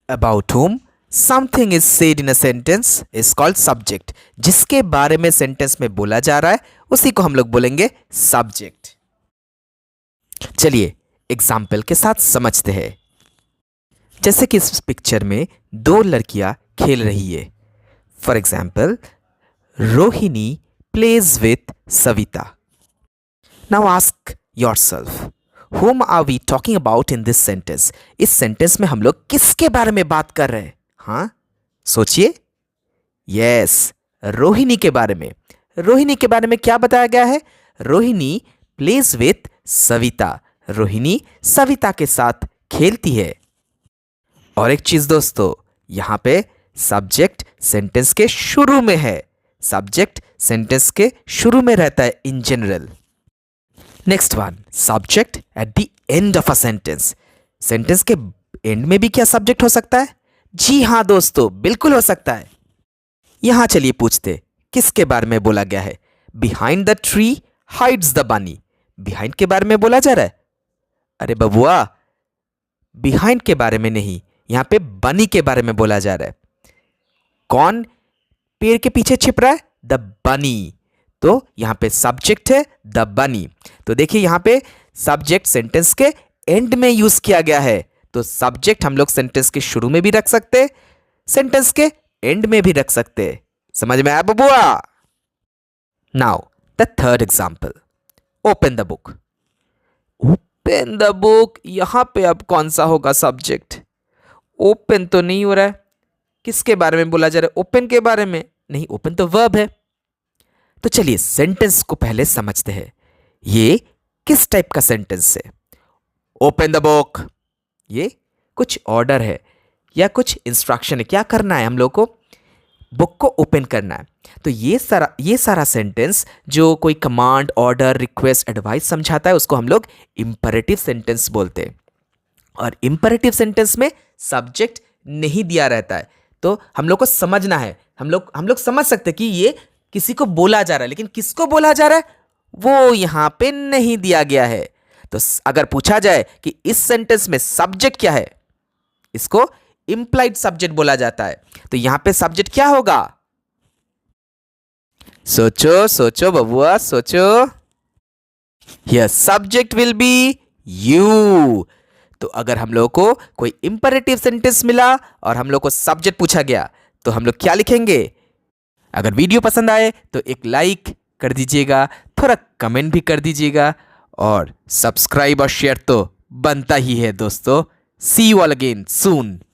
about whom something is said in a sentence is called subject। जिसके बारे में sentence में बोला जा रहा है उसी को हम लोग बोलेंगे सब्जेक्ट। चलिए एग्जाम्पल के साथ समझते हैं। जैसे कि इस पिक्चर में दो लड़कियां खेल रही है। For example, Rohini plays with Savita. Now ask yourself, whom are we talking about in this sentence? इस सेंटेंस में हम लोग किसके बारे में बात कर रहे हैं? हाँ, सोचिए। यस, रोहिणी के बारे में। रोहिणी के बारे में क्या बताया गया है? Rohini plays with Savita. रोहिणी सविता के साथ खेलती है। और एक चीज दोस्तों, यहां पे सब्जेक्ट सेंटेंस के शुरू में है। सब्जेक्ट सेंटेंस के शुरू में रहता है in general. Next one, subject at the end of a sentence. Sentence के एंड में भी क्या सब्जेक्ट हो सकता है? जी हां दोस्तों, बिल्कुल हो सकता है। यहां चलिए पूछते, किसके बारे में बोला गया है? Behind the tree hides the bunny. Behind के बारे में बोला जा रहा है? अरे बबुआ, बिहाइंड के बारे में नहीं, यहां पे बनी के बारे में बोला जा रहा है। कौन पेड़ के पीछे छिप रहा है? द बनी। तो यहां पे सब्जेक्ट है द बनी। तो देखिए यहां पे सब्जेक्ट सेंटेंस के एंड में यूज किया गया है। तो सब्जेक्ट हम लोग सेंटेंस के शुरू में भी रख सकते, सेंटेंस के एंड में भी रख सकते। समझ में आया बबुआ? Now the third example, open the book. Open the book, यहां पे अब कौन सा होगा सब्जेक्ट? ओपन तो नहीं हो रहा है। किसके बारे में बोला जा रहा है? ओपन के बारे में नहीं, ओपन तो वर्ब है। तो चलिए सेंटेंस को पहले समझते हैं। ये किस टाइप का सेंटेंस है? ओपन द बुक, ये कुछ ऑर्डर है या कुछ इंस्ट्रक्शन है। क्या करना है हम लोग को? बुक को ओपन करना है। तो ये सारा सेंटेंस जो कोई कमांड, ऑर्डर, रिक्वेस्ट, एडवाइस समझाता है उसको हम लोग इंपरेटिव सेंटेंस बोलते हैं। और इंपरेटिव सेंटेंस में सब्जेक्ट नहीं दिया रहता है। तो हम लोग को समझना है, हम लोग समझ सकते हैं कि ये किसी को बोला जा रहा है, लेकिन किसको बोला जा रहा है वो यहां पे नहीं दिया गया है। तो अगर पूछा जाए कि इस सेंटेंस में सब्जेक्ट क्या है, इसको इंप्लाइड सब्जेक्ट बोला जाता है। तो यहां पे सब्जेक्ट क्या होगा? सोचो सोचो बबुआ, सोचो। Here subject will be you. तो अगर हम लोग को कोई इंपरेटिव सेंटेंस मिला और हम लोग को सब्जेक्ट पूछा गया तो हम लोग क्या लिखेंगे? अगर वीडियो पसंद आए तो एक लाइक कर दीजिएगा, थोड़ा कमेंट भी कर दीजिएगा और सब्सक्राइब और शेयर तो बनता ही है दोस्तों। सी यू ऑल अगेन सून।